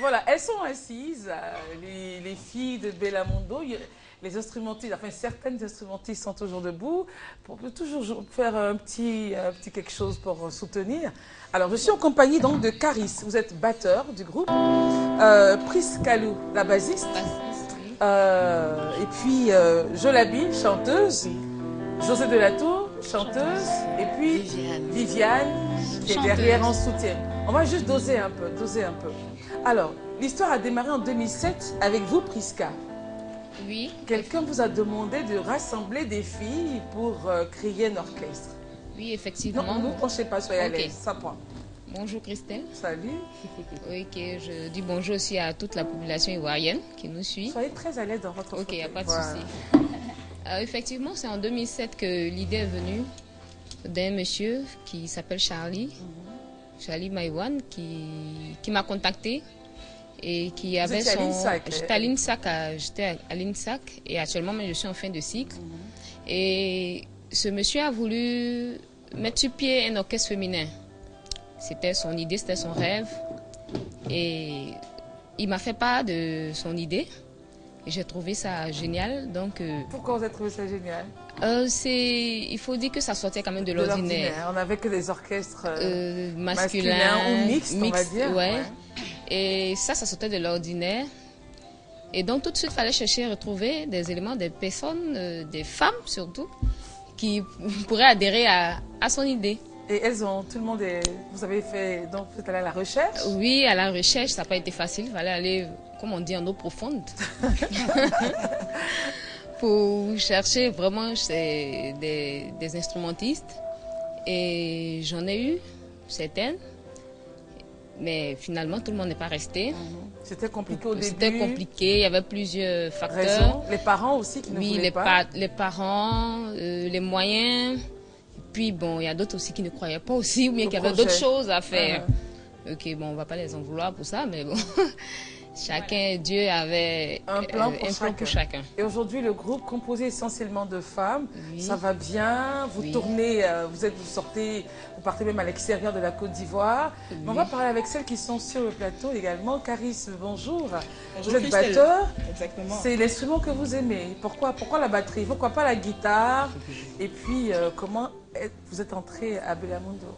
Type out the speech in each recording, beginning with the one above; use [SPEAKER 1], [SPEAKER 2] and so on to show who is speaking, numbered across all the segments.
[SPEAKER 1] Voilà, elles sont assises, les filles de Bellamondo. Les instrumentistes, enfin certaines instrumentistes sont toujours debout pour toujours faire un petit quelque chose pour soutenir. Alors je suis en compagnie donc de Caris, vous êtes batteur du groupe, Priscalou, la bassiste, et puis Jolabi, chanteuse, José Delatour, chanteuse, et puis Viviane qui est derrière en soutien. On va juste doser un peu, Alors, l'histoire a démarré en 2007 avec vous, Prisca.
[SPEAKER 2] Oui.
[SPEAKER 1] Quelqu'un vous a demandé de rassembler des filles pour créer un orchestre.
[SPEAKER 2] Oui, effectivement.
[SPEAKER 1] Non, ne vous penchez pas, soyez à l'aise, ça point.
[SPEAKER 2] Bonjour Christelle.
[SPEAKER 1] Salut.
[SPEAKER 2] Oui, je dis bonjour aussi à toute la population ivoirienne qui nous suit.
[SPEAKER 1] Soyez très à l'aise dans votre
[SPEAKER 2] Ok, il n'y a pas de
[SPEAKER 1] voilà.
[SPEAKER 2] souci. Effectivement, c'est en 2007 que l'idée est venue d'un monsieur qui s'appelle Charlie, Charlie Maïwan, qui m'a contacté et qui avait son... J'étais à l'INSAC et actuellement je suis en fin de cycle. Et ce monsieur a voulu mettre sur pied un orchestre féminin. C'était son idée, c'était son rêve. Et il m'a fait part de son idée. Et j'ai trouvé ça génial. Donc,
[SPEAKER 1] pourquoi vous avez trouvé ça génial?
[SPEAKER 2] Il faut dire que ça sortait quand même de l'ordinaire.
[SPEAKER 1] On n'avait que des orchestres
[SPEAKER 2] masculins
[SPEAKER 1] ou mixtes, on va dire.
[SPEAKER 2] Ouais. Et ça sortait de l'ordinaire. Et donc tout de suite, il fallait chercher à retrouver des éléments, des personnes, des femmes surtout, qui pourraient adhérer à son idée.
[SPEAKER 1] Et elles ont, tout le monde est... Vous avez fait, donc vous êtes allé à la recherche?
[SPEAKER 2] Oui, à la recherche, ça n'a pas été facile. Il fallait aller, comme on dit, en eau profonde. Pour chercher vraiment des instrumentistes. Et j'en ai eu certaines. Mais finalement, tout le monde n'est pas resté.
[SPEAKER 1] C'était compliqué au début.
[SPEAKER 2] C'était compliqué, il y avait plusieurs facteurs.
[SPEAKER 1] Raison. Les parents aussi qui ne voulaient pas.
[SPEAKER 2] Oui, les parents, les moyens. Puis bon, il y a d'autres aussi qui ne croyaient pas aussi, ou bien qu'il y avait d'autres choses à faire. Ok, bon, on ne va pas les en vouloir pour ça, mais bon. Chacun, Dieu avait
[SPEAKER 1] un plan
[SPEAKER 2] pour chacun.
[SPEAKER 1] Et aujourd'hui, le groupe composé essentiellement de femmes, ça va bien. Vous tournez, vous sortez, vous partez même à l'extérieur de la Côte d'Ivoire. On va parler avec celles qui sont sur le plateau également. Caris, bonjour. Vous êtes batteur.
[SPEAKER 3] Exactement.
[SPEAKER 1] C'est l'instrument que vous aimez. Pourquoi la batterie? Pourquoi pas la guitare? Et puis, comment vous êtes entré à Bellamondo?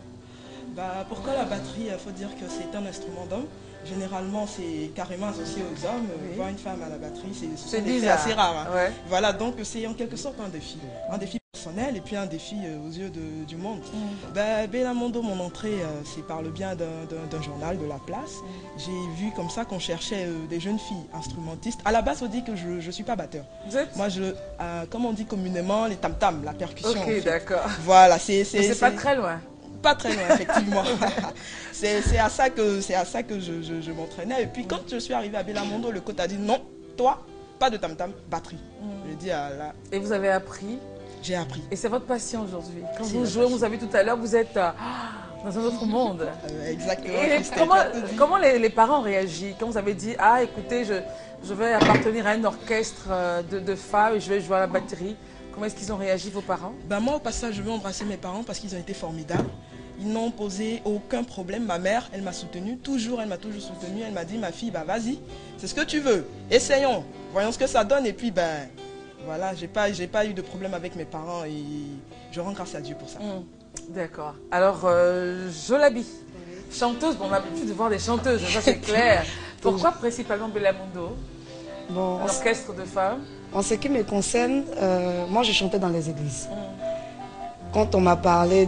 [SPEAKER 3] Pourquoi la batterie? Il faut dire que c'est un instrument d'homme. Généralement, c'est carrément associé aux hommes. Voir une femme à la batterie, c'est assez rare. Hein. Ouais. Voilà, donc c'est en quelque sorte un défi. Un défi personnel et puis un défi aux yeux du monde. Bellamondo, mon entrée, c'est par le bien d'un journal de la place. J'ai vu comme ça qu'on cherchait des jeunes filles instrumentistes. À la base, on dit que je ne suis pas batteur.
[SPEAKER 1] Vous êtes...
[SPEAKER 3] Moi, comme on dit communément, les tam-tams, la percussion.
[SPEAKER 1] Ok, d'accord.
[SPEAKER 3] Voilà,
[SPEAKER 1] c'est pas très loin.
[SPEAKER 3] Pas très loin, effectivement. c'est à ça que je m'entraînais. Et puis quand je suis arrivée à Bellamondo, le coach a dit non, toi, pas de tam-tam, batterie. Je dis là.
[SPEAKER 1] Et vous avez appris?
[SPEAKER 3] J'ai appris.
[SPEAKER 1] Et c'est votre passion aujourd'hui. Quand vous jouez, vous avez tout à l'heure, vous êtes dans un autre monde.
[SPEAKER 3] Exactement.
[SPEAKER 1] Et comment les parents ont réagi quand vous avez dit écoutez, je vais appartenir à un orchestre de femmes et je vais jouer à la batterie? Comment est-ce qu'ils ont réagi, vos parents?
[SPEAKER 3] Moi, au passage, je veux embrasser mes parents parce qu'ils ont été formidables. Ils n'ont posé aucun problème. Ma mère, elle m'a soutenue. Elle m'a toujours soutenue. Elle m'a dit, ma fille, vas-y, c'est ce que tu veux. Essayons. Voyons ce que ça donne. Et puis, voilà, j'ai pas eu de problème avec mes parents et je rends grâce à Dieu pour ça.
[SPEAKER 1] D'accord. Alors, Jolabi, chanteuse, on a l'habitude de voir des chanteuses, ça c'est clair. Pourquoi principalement Bellamondo? Un orchestre de femmes?
[SPEAKER 4] En ce qui me concerne, moi je chantais dans les églises. Quand on m'a parlé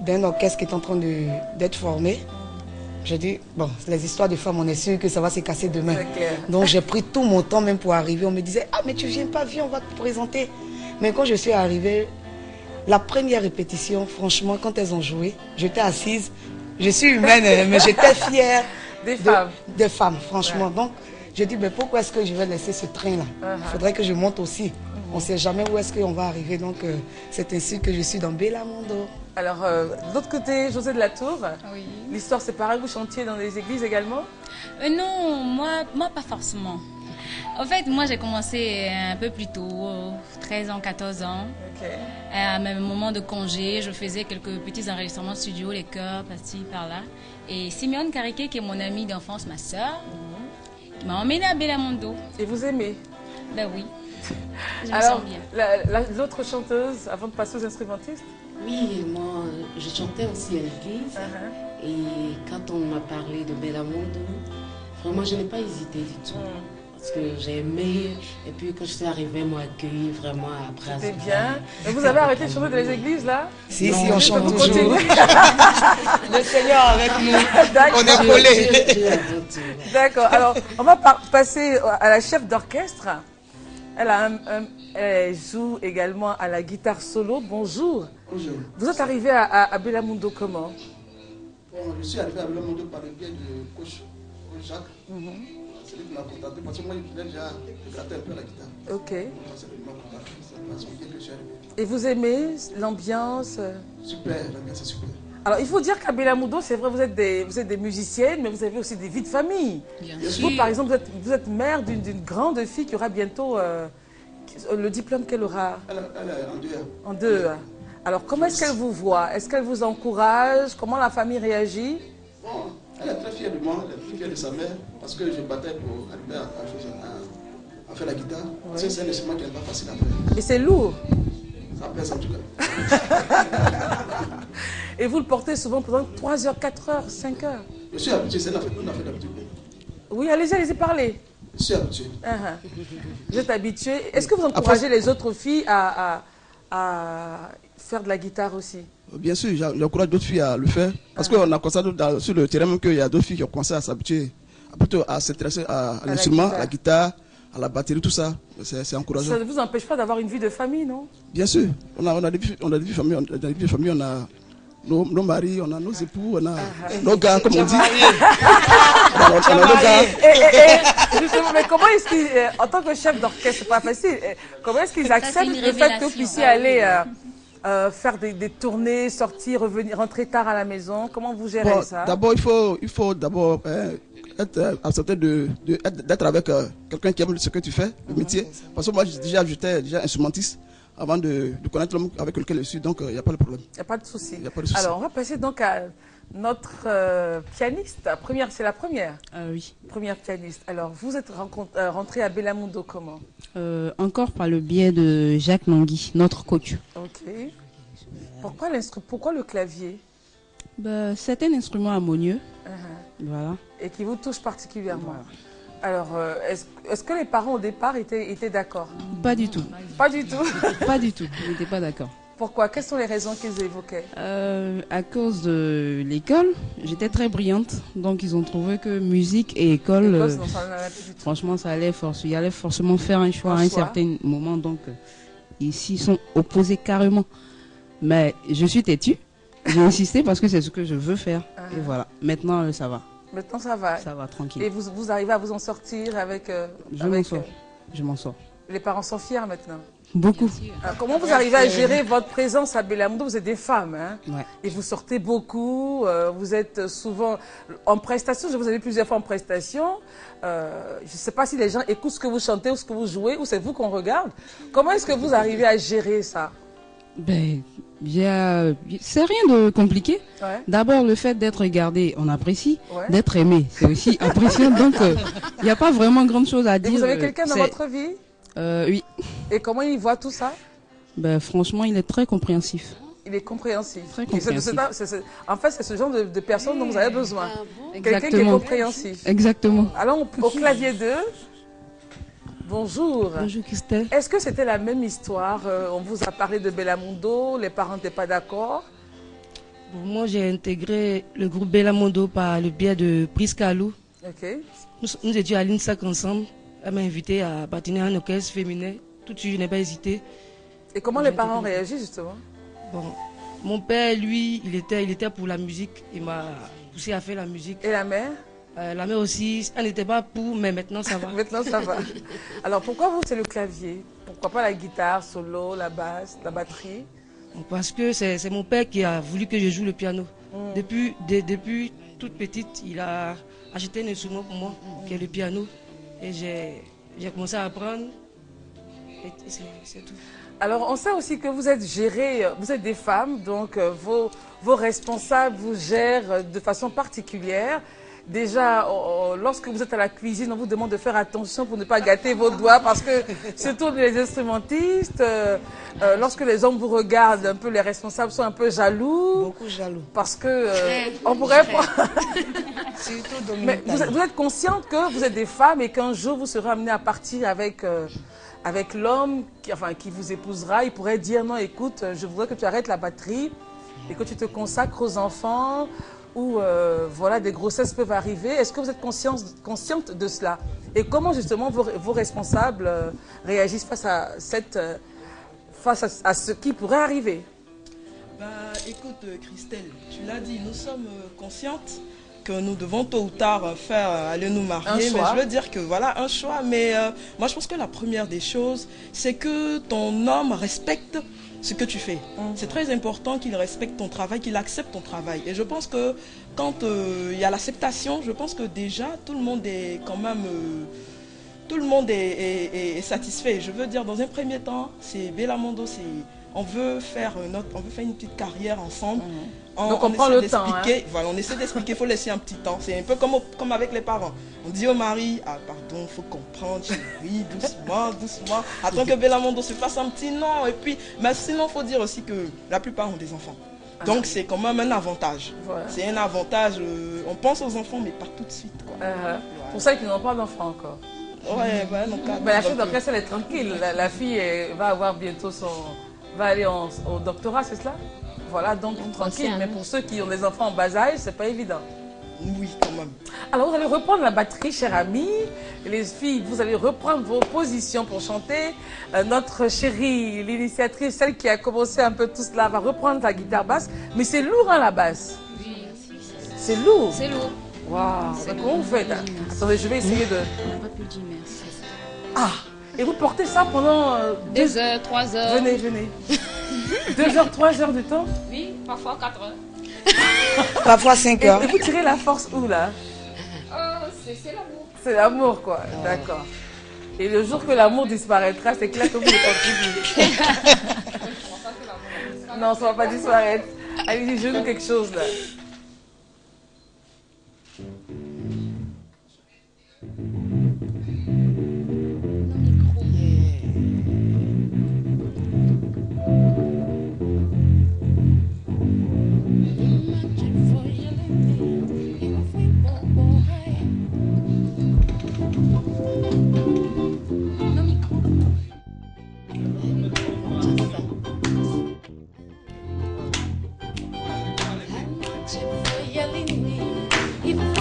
[SPEAKER 4] d'un orchestre qui est en train d'être formé, j'ai dit, bon, les histoires de femmes, on est sûr que ça va se casser demain. Donc j'ai pris tout mon temps même pour arriver. On me disait, mais tu viens pas, viens, on va te présenter. Mais quand je suis arrivée, la première répétition, franchement, quand elles ont joué, j'étais assise. Je suis humaine, mais j'étais fière des femmes, franchement. Donc, j'ai dit, mais pourquoi est-ce que je vais laisser ce train-là? Il faudrait que je monte aussi. On ne sait jamais où est-ce qu'on va arriver. Donc, c'est ainsi que je suis dans Bellamondo.
[SPEAKER 1] Alors, de l'autre côté, José Delatour,
[SPEAKER 5] l'histoire
[SPEAKER 1] c'est pareil, vous chantiez dans les églises également?
[SPEAKER 5] Non, moi pas forcément. En fait, moi, j'ai commencé un peu plus tôt, 13 ans, 14 ans.
[SPEAKER 1] Ok.
[SPEAKER 5] À mes moments de congé, je faisais quelques petits enregistrements studio, les chœurs, par-ci, par-là. Et Simeone Cariquet, qui est mon amie d'enfance, ma soeur, m'a emmenée à Bellamondo.
[SPEAKER 1] Et vous aimez?
[SPEAKER 5] Ben oui, je me
[SPEAKER 1] Alors,
[SPEAKER 5] sens bien.
[SPEAKER 1] l'autre chanteuse, avant de passer aux instrumentistes?
[SPEAKER 6] Oui, moi, je chantais aussi à l'église. Et quand on m'a parlé de Bellamondo, vraiment, je n'ai pas hésité du tout. Parce que j'ai aimé. Et puis, quand je suis arrivée, moi, accueillie vraiment à bras ouverts.
[SPEAKER 1] C'était bien. Mais vous avez arrêté de chanter dans les églises, là?
[SPEAKER 4] Si,
[SPEAKER 6] Non,
[SPEAKER 4] si, on chante
[SPEAKER 1] vous
[SPEAKER 4] toujours.
[SPEAKER 1] continuez.
[SPEAKER 4] Le Seigneur avec nous.
[SPEAKER 1] D'accord.
[SPEAKER 4] On est collés.
[SPEAKER 1] D'accord. Alors, on va passer à la chef d'orchestre. Elle joue également à la guitare solo. Bonjour.
[SPEAKER 7] Bonjour.
[SPEAKER 1] Vous êtes arrivé à Bellamondo comment?
[SPEAKER 7] Bon, je suis arrivé à Bellamondo par le biais de coach Jacques. C'est lui qui m'a contacté parce que moi, je voulais déjà gratter un peu la guitare.
[SPEAKER 1] Ok.
[SPEAKER 7] C'est lui qui m'a contacté. C'est par son biais que je suis arrivé.
[SPEAKER 1] Et vous aimez l'ambiance?
[SPEAKER 7] Super, l'ambiance c'est super.
[SPEAKER 1] Alors, il faut dire qu'à Bellamondo, c'est vrai, vous êtes des musiciennes, mais vous avez aussi des vies de famille.
[SPEAKER 5] Bien
[SPEAKER 1] Vous, par exemple, vous êtes mère d'une grande fille qui aura bientôt le diplôme qu'elle aura
[SPEAKER 7] Elle est en deux.
[SPEAKER 1] en deux. Alors, comment est-ce qu'elle vous voit? Est-ce qu'elle vous encourage? Comment la famille réagit?
[SPEAKER 7] Bon, elle est très fière de moi, elle est très fière de sa mère parce que je battais pour arriver à faire la guitare. Ouais. C'est un instrument qui n'est pas facile à faire.
[SPEAKER 1] Et c'est lourd.
[SPEAKER 7] Ça pèse en tout cas.
[SPEAKER 1] Et vous le portez souvent pendant 3 heures, 4 heures, 5 heures.
[SPEAKER 7] Je suis habitué, c'est une affaire d'habitude.
[SPEAKER 1] Oui, allez-y, parlez.
[SPEAKER 7] Je suis habitué.
[SPEAKER 1] Vous êtes habitué. Est-ce que vous encouragez les autres filles à faire de la guitare aussi?
[SPEAKER 7] Bien sûr, j'encourage d'autres filles à le faire. Parce qu'on a constaté sur le terrain même qu'il y a d'autres filles qui ont commencé à s'habituer, plutôt à s'intéresser à l'instrument, à la guitare, à la batterie, tout ça. C'est encourageant.
[SPEAKER 1] Ça ne vous empêche pas d'avoir une vie de famille, non?
[SPEAKER 7] Bien sûr. On a des vies de famille, on a nos maris, on a nos époux, on a nos gars, comme on dit. on a nos gars.
[SPEAKER 1] Justement, mais comment est-ce qu'ils, en tant que chef d'orchestre, c'est pas facile, comment est-ce qu'ils acceptent le fait que vous puissiez aller faire des tournées, sortir, revenir, rentrer tard à la maison? Comment vous gérez ça?
[SPEAKER 7] D'abord, il faut d'abord être accepté d'être avec quelqu'un qui aime ce que tu fais, le métier. Parce que moi, j'étais déjà instrumentiste avant de connaître l'homme avec lequel je suis, donc il n'y a pas de problème.
[SPEAKER 1] Il n'y a pas de souci.
[SPEAKER 7] Alors,
[SPEAKER 1] on va passer donc à notre pianiste. C'est la première?
[SPEAKER 8] Oui.
[SPEAKER 1] Première pianiste. Alors, vous êtes rentrée à Bellamondo comment?
[SPEAKER 8] Encore par le biais de Jacques Nangui, notre coach.
[SPEAKER 1] Ok. Pourquoi le clavier?
[SPEAKER 8] C'est un instrument harmonieux. Voilà.
[SPEAKER 1] Et qui vous touche particulièrement. Voilà. Alors, est-ce que les parents au départ étaient d'accord?
[SPEAKER 8] Pas du tout.
[SPEAKER 1] Pas du tout?
[SPEAKER 8] Pas du tout, ils n'étaient pas d'accord.
[SPEAKER 1] Pourquoi? Quelles sont les raisons qu'ils évoquaient?
[SPEAKER 8] À cause de l'école, j'étais très brillante. Donc, ils ont trouvé que musique et école, franchement, il allait forcément faire un choix à un certain moment. Donc, ils s'y sont opposés carrément. Mais je suis têtue. J'ai insisté parce que c'est ce que je veux faire. Et voilà, maintenant, ça va.
[SPEAKER 1] Maintenant, ça va.
[SPEAKER 8] Ça va, tranquille.
[SPEAKER 1] Et vous arrivez à vous en sortir avec...
[SPEAKER 8] Je m'en sors.
[SPEAKER 1] Les parents sont fiers maintenant?
[SPEAKER 8] Beaucoup.
[SPEAKER 1] Alors, comment vous arrivez à gérer votre présence à Bellamondo? Vous êtes des femmes, hein?
[SPEAKER 8] Ouais.
[SPEAKER 1] Et vous sortez beaucoup, vous êtes souvent en prestation, je vous ai vu plusieurs fois en prestation. Je ne sais pas si les gens écoutent ce que vous chantez ou ce que vous jouez, ou c'est vous qu'on regarde. Comment est-ce que vous arrivez à gérer ça?
[SPEAKER 8] C'est rien de compliqué. Ouais. D'abord, le fait d'être regardé, on apprécie. Ouais. D'être aimé, c'est aussi appréciant. Donc, il n'y a pas vraiment grande chose à dire.
[SPEAKER 1] Et vous avez quelqu'un dans votre vie?
[SPEAKER 8] Oui.
[SPEAKER 1] Et comment il voit tout ça?
[SPEAKER 8] Franchement, il est très compréhensif.
[SPEAKER 1] Il est compréhensif.
[SPEAKER 8] Très compréhensif.
[SPEAKER 1] En fait, c'est ce genre de personne dont vous avez besoin. Quelqu'un qui est compréhensif.
[SPEAKER 8] Exactement.
[SPEAKER 1] Alors, au clavier 2... Bonjour.
[SPEAKER 8] Bonjour Christelle.
[SPEAKER 1] Est-ce que c'était la même histoire? On vous a parlé de Bellamondo, les parents n'étaient pas d'accord?
[SPEAKER 9] Moi, j'ai intégré le groupe Bellamondo par le biais de Prisca Lou.
[SPEAKER 1] Ok.
[SPEAKER 9] Nous étions à l'INSAC ensemble. Elle m'a invité à patiner un orchestre féminin. Tout de suite, je n'ai pas hésité.
[SPEAKER 1] Et comment les parents réagissent justement?
[SPEAKER 9] Mon père, lui, il était pour la musique. Il m'a poussé à faire la musique.
[SPEAKER 1] Et la mère?
[SPEAKER 9] La mère aussi, elle n'était pas pour, mais maintenant ça va.
[SPEAKER 1] Maintenant ça va. Alors pourquoi vous, c'est le clavier? Pourquoi pas la guitare, solo, la basse, la batterie?
[SPEAKER 9] Parce que c'est mon père qui a voulu que je joue le piano. Depuis toute petite, il a acheté un instrument pour moi, qui est le piano. Et j'ai commencé à apprendre. Et c'est tout.
[SPEAKER 1] Alors, on sait aussi que vous êtes gérés, vous êtes des femmes, donc vos responsables vous gèrent de façon particulière. Déjà, lorsque vous êtes à la cuisine, on vous demande de faire attention pour ne pas gâter vos doigts parce que, surtout les instrumentistes, lorsque les hommes vous regardent, un peu les responsables sont un peu jaloux.
[SPEAKER 4] Beaucoup jaloux.
[SPEAKER 1] Parce que on pourrait prendre...
[SPEAKER 4] Surtout
[SPEAKER 1] Mais vous êtes consciente que vous êtes des femmes et qu'un jour vous serez amené à partir avec l'homme qui vous épousera. Il pourrait dire non, écoute, je voudrais que tu arrêtes la batterie et que tu te consacres aux enfants. Où voilà, des grossesses peuvent arriver. Est-ce que vous êtes consciente de cela? Et comment justement vos responsables réagissent face à ce qui pourrait arriver?
[SPEAKER 3] Bah, écoute Christelle, tu l'as dit, nous sommes conscientes que nous devons tôt ou tard aller nous marier. Mais je veux dire que voilà, un choix. Mais moi je pense que la première des choses, c'est que ton homme respecte ce que tu fais. C'est très important qu'il respecte ton travail, qu'il accepte ton travail. Et je pense que quand il y a l'acceptation, je pense que déjà tout le monde est quand même... tout le monde est satisfait. Je veux dire, dans un premier temps, c'est Bellamondo, on veut faire une petite carrière ensemble.
[SPEAKER 1] Donc on prend le temps.
[SPEAKER 3] Voilà, on essaie d'expliquer, il faut laisser un petit temps. C'est un peu comme avec les parents. On dit au mari, ah pardon, il faut comprendre, chérie, doucement, doucement. Attends que Bellamondo se fasse un petit non. Et puis, mais sinon, il faut dire aussi que la plupart ont des enfants. Donc c'est quand même un avantage. Voilà. C'est un avantage. On pense aux enfants, mais pas tout de suite.
[SPEAKER 1] Pour celles qui n'ont pas d'enfants encore.
[SPEAKER 3] Ouais, donc,
[SPEAKER 1] mais la fille d'après, elle est tranquille. La fille va avoir bientôt va aller au doctorat, c'est cela? Voilà, donc tranquille. Mais pour ceux qui ont des enfants en bas âge, c'est pas évident.
[SPEAKER 3] Oui, quand même.
[SPEAKER 1] Alors, vous allez reprendre la batterie, chers amis. Les filles, vous allez reprendre vos positions pour chanter. Notre chérie, l'initiatrice, celle qui a commencé un peu tout cela, va reprendre la guitare basse. Mais c'est lourd, hein, la basse?
[SPEAKER 2] Oui,
[SPEAKER 1] c'est lourd.
[SPEAKER 2] C'est lourd.
[SPEAKER 1] Waouh, comment vous faites? Attendez, je vais essayer de...
[SPEAKER 2] On n'a pas pu dire merci.
[SPEAKER 1] Ah, et vous portez ça pendant...
[SPEAKER 2] 2 heures, 3 heures.
[SPEAKER 1] Venez. 2 heures, 3 heures de temps?
[SPEAKER 2] Oui, parfois 4 heures.
[SPEAKER 4] Parfois 5 heures.
[SPEAKER 1] Et vous tirez la force où, là?
[SPEAKER 2] C'est l'amour.
[SPEAKER 1] C'est l'amour, quoi. D'accord. Et le jour que l'amour disparaîtra, c'est clair que vous n'êtes pas plus. Non, ça ne va pas disparaître. Allez, je joue quelque chose, là.
[SPEAKER 10] If we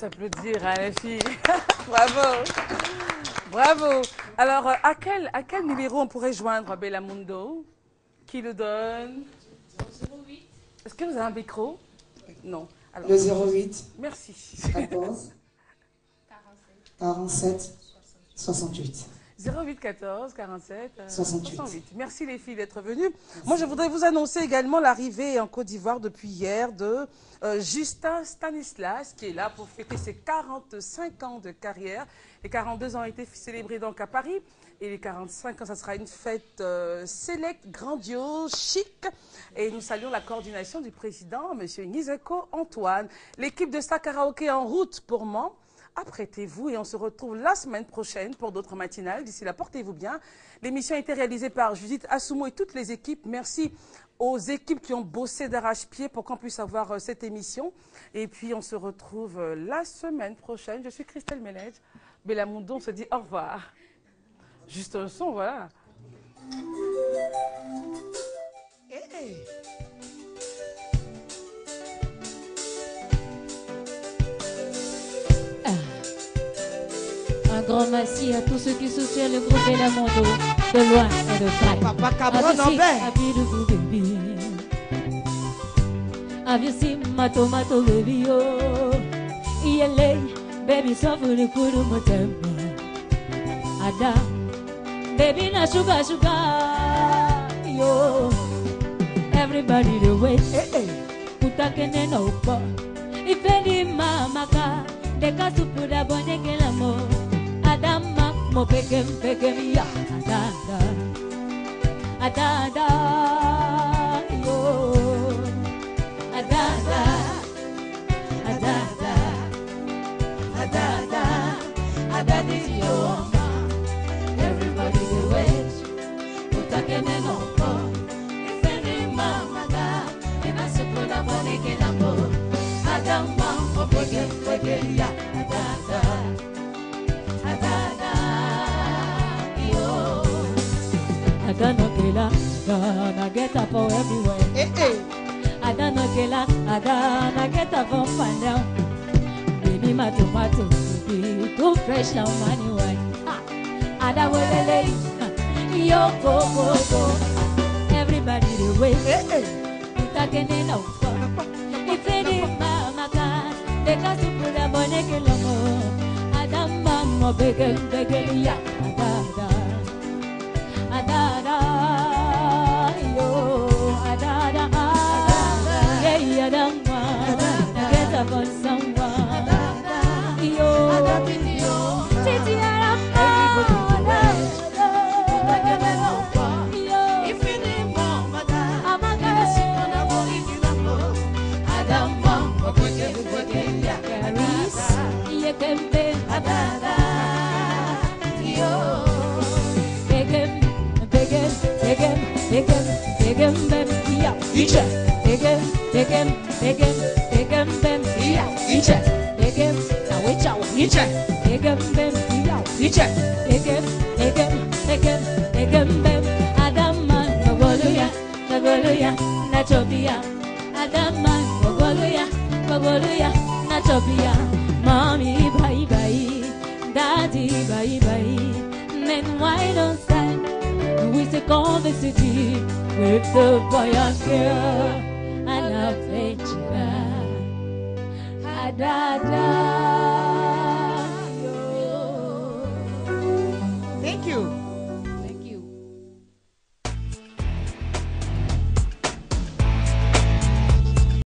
[SPEAKER 1] s'applaudir, hein, les filles. Bravo. Bravo. Alors, à quel numéro on pourrait joindre Bellamundo? Qui le donne?
[SPEAKER 2] 08.
[SPEAKER 1] Est-ce que vous avez un micro? Non.
[SPEAKER 4] Alors, le 08.
[SPEAKER 1] Merci.
[SPEAKER 4] 14. 47. 68.
[SPEAKER 1] 08 14 47
[SPEAKER 4] 68.
[SPEAKER 1] Merci les filles d'être venues. Moi, je voudrais vous annoncer également l'arrivée en Côte d'Ivoire depuis hier de Justin Stanislas, qui est là pour fêter ses 45 ans de carrière. Les 42 ans ont été célébrés donc à Paris. Et les 45 ans, ça sera une fête select, grandiose, chic. Et nous saluons la coordination du président, M. Nizeko Antoine. L'équipe de Star Karaoke en route pour Mans. Apprêtez-vous et on se retrouve la semaine prochaine pour d'autres matinales. D'ici là, portez-vous bien. L'émission a été réalisée par Judith Assoumo et toutes les équipes. Merci aux équipes qui ont bossé d'arrache-pied pour qu'on puisse avoir cette émission. Et puis, on se retrouve la semaine prochaine. Je suis Christelle Ménège. Bellamundo, on se dit au revoir. Juste un son, voilà.
[SPEAKER 4] Hey.
[SPEAKER 10] Un grand merci à tous ceux qui soutiennent le groupe Bellamundo de loin et de près.
[SPEAKER 4] Papa Cabron en paix.
[SPEAKER 10] Have you seen my tomato baby? Oh, yele, baby, suffer the good of my temper. Ada, baby, na sugar, yo. Everybody the way, utakene no po. Ifendi mama ka, deka supuda boneke la mo. Adama mo pekem ya, adada, yo. Adada, yo. Everybody the way, utakene no po. Ifendi mama ka, deka supuda boneke la mo. Adama mo pekem ya, adada. Adana get up for everywhere. Adana get up for fun down. Baby, my tomato be too fresh now, money wine. Ada welele, yo go. Everybody the way. Utakene na ufa. Ifeni mama ka, deka supula boneke lomo. Adama mo bege ya, adada, yo, adada, yeah, adama, get up on someone, yo, titi Take him, baby, yeah. Take him, baby, yeah. Take him, now wait out. Take him, baby, yeah. Take him, baby. Adama, Magoluya, Nachopia. Adama, Magoluya, Nachopia. Mommy, bye, daddy, bye. Men, why don't stand? We take on the city with the boy and girl and a picture. Adada.